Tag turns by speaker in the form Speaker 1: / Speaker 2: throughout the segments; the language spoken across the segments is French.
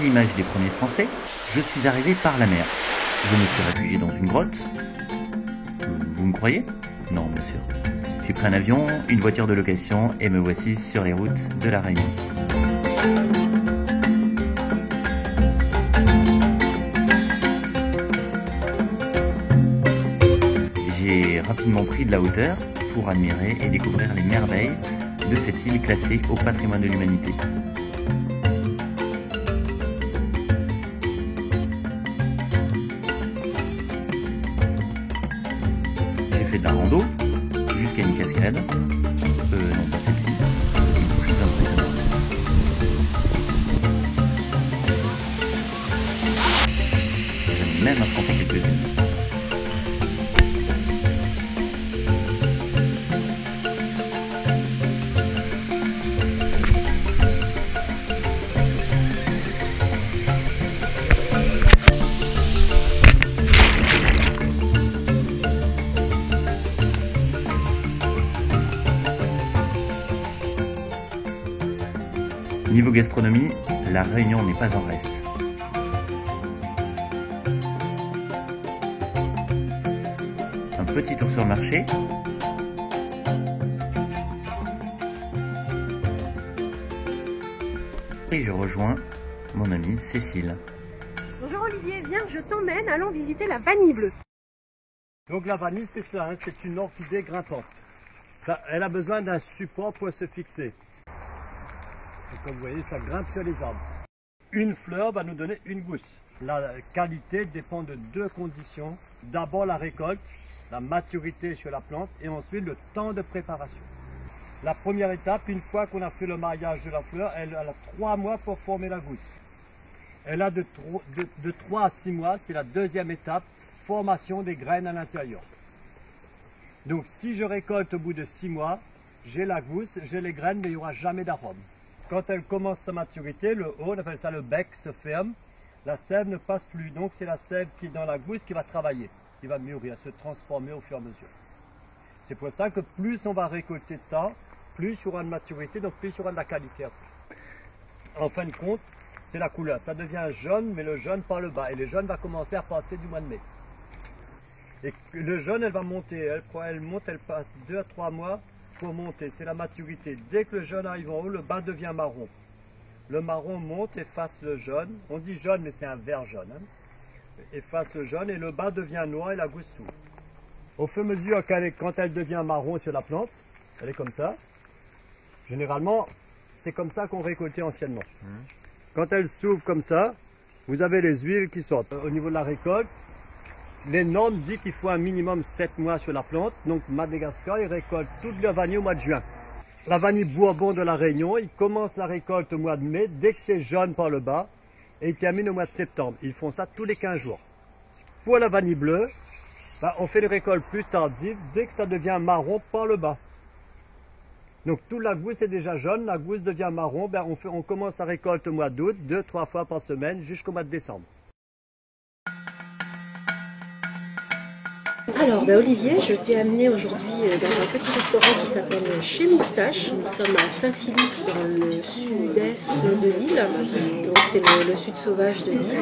Speaker 1: l'image des premiers Français, je suis arrivé par la mer. Je me suis réfugié dans une grotte. Vous me croyez? Non, bien sûr. J'ai pris un avion, une voiture de location et me voici sur les routes de la Réunion. J'ai rapidement pris de la hauteur pour admirer et découvrir les merveilles de cette île classée au patrimoine de l'humanité. J'ai fait de la rando jusqu'à une cascade. Non, pas celle-ci. Une couche impressionnante. J'en ai même affronté quelques-unes. Niveau gastronomie, la Réunion n'est pas en reste. Un petit tour sur le marché. Et je rejoins mon amie Cécile.
Speaker 2: Bonjour Olivier, viens, je t'emmène, allons visiter la vanille bleue.
Speaker 3: Donc la vanille, c'est ça, hein, c'est une orchidée grimpante. Elle a besoin d'un support pour se fixer. Et comme vous voyez, ça grimpe sur les arbres. Une fleur va nous donner une gousse. La qualité dépend de deux conditions. D'abord la récolte, la maturité sur la plante et ensuite le temps de préparation. La première étape, une fois qu'on a fait le mariage de la fleur, elle a 3 mois pour former la gousse. Elle a de 3 à 6 mois, c'est la deuxième étape, formation des graines à l'intérieur. Donc si je récolte au bout de 6 mois, j'ai la gousse, j'ai les graines, mais il n'y aura jamais d'arôme. Quand elle commence sa maturité, le haut, on appelle ça le bec, se ferme, la sève ne passe plus. Donc c'est la sève qui est dans la gousse qui va travailler, qui va mûrir, se transformer au fur et à mesure. C'est pour ça que plus on va récolter de temps, plus il y aura de maturité, donc plus il y aura de la qualité. En fin de compte, c'est la couleur. Ça devient jaune, mais le jaune par le bas. Et le jaune va commencer à partir du mois de mai. Et le jaune, elle va monter. Elle monte, elle passe 2 à 3 mois pour monter. C'est la maturité. Dès que le jaune arrive en haut, le bas devient marron. Le marron monte, efface le jaune. On dit jaune, mais c'est un vert jaune. Hein. Efface le jaune et le bas devient noir et la gousse s'ouvre. Au fur et à mesure, quand elle devient marron sur la plante, elle est comme ça. Généralement, c'est comme ça qu'on récoltait anciennement. Quand elle s'ouvre comme ça, vous avez les huiles qui sortent. Au niveau de la récolte, les normes disent qu'il faut un minimum 7 mois sur la plante. Donc Madagascar, ils récoltent toute la vanille au mois de juin. La vanille Bourbon de la Réunion, ils commencent la récolte au mois de mai, dès que c'est jaune par le bas, et ils terminent au mois de septembre. Ils font ça tous les 15 jours. Pour la vanille bleue, on fait les récoltes plus tardives, dès que ça devient marron par le bas. Donc toute la gousse est déjà jaune, la gousse devient marron, on commence la récolte au mois d'août, 2-3 fois par semaine, jusqu'au mois de décembre.
Speaker 2: Alors Olivier, je t'ai amené aujourd'hui dans un petit restaurant qui s'appelle Chez Moustache. Nous sommes à Saint-Philippe dans le sud-est de l'île, donc c'est le sud sauvage de l'île.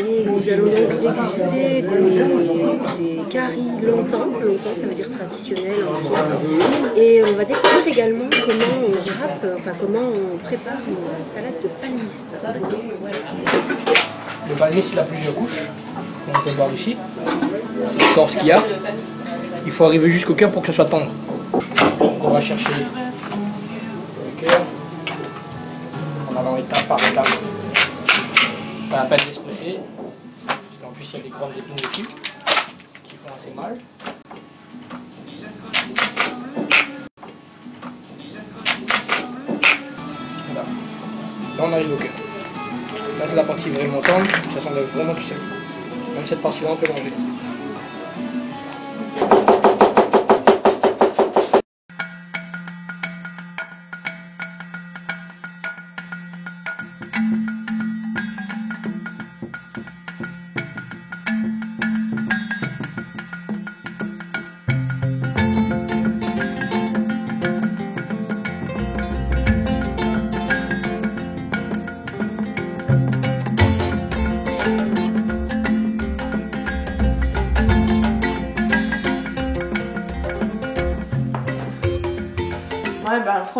Speaker 2: Et nous allons donc déguster des caries longtemps, ça veut dire traditionnel, ancien. Et on va découvrir également comment on râpe, comment on prépare une salade de palmiste.
Speaker 4: Le palmiste, il a plusieurs couches, comme on peut voir ici. C'est l'écorce qu'il y a. Il faut arriver jusqu'au cœur pour que ce soit tendre. On va chercher le cœur en allant étape par étape. Pas la peine de se presser, parce qu'en plus il y a des grandes épines dessus qui font assez mal. Voilà. Là on arrive au cœur. Là c'est la partie vraiment tendre, ça s'enlève vraiment tout seul. Même cette partie-là on peut manger.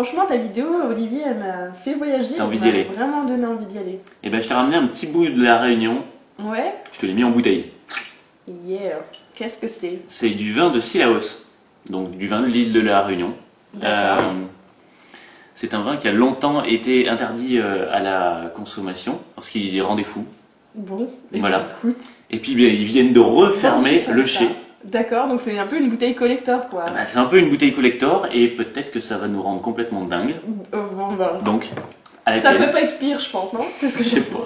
Speaker 2: franchement, ta vidéo, Olivier, elle m'a fait voyager.
Speaker 1: T'as envie d'y aller?
Speaker 2: Vraiment donné envie d'y aller.
Speaker 1: Et ben je t'ai ramené un petit bout de la Réunion.
Speaker 2: Ouais.
Speaker 1: Je te l'ai mis en bouteille.
Speaker 2: Yeah. Qu'est-ce que c'est?
Speaker 1: C'est du vin de Sillaos, donc du vin de l'île de la Réunion. C'est un vin qui a longtemps été interdit à la consommation parce qu'il rendait fou.
Speaker 2: Bon,
Speaker 1: voilà.
Speaker 2: Écoute.
Speaker 1: Et puis bien, ils viennent de refermer le chai.
Speaker 2: D'accord, donc c'est un peu une bouteille collector quoi.
Speaker 1: Bah, c'est un peu une bouteille collector et peut-être que ça va nous rendre complètement dingue.
Speaker 2: Bon, bah.
Speaker 1: Donc, à
Speaker 2: ça
Speaker 1: laquelle...
Speaker 2: peut pas être pire, je pense, non? Qu'est-ce que
Speaker 1: je sais pas.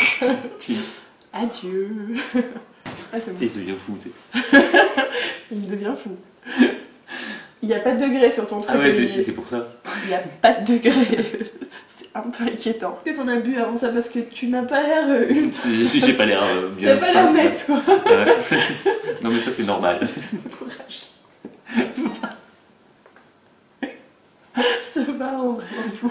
Speaker 2: Adieu. Ah, c'est bon.
Speaker 1: Tu sais, je deviens fou. Tu sais.
Speaker 2: Il devient fou. Il n'y a pas de degré sur ton truc.
Speaker 1: Ah ouais, c'est pour ça.
Speaker 2: Il n'y a pas de degré. C'est un peu inquiétant. Est-ce que t'en as bu avant ça? Parce que tu n'as pas l'air ultra...
Speaker 1: J'ai pas l'air bien.
Speaker 2: T'as pas l'air net quoi.
Speaker 1: Non mais ça c'est normal.
Speaker 2: Courage. Ça va, on va fou.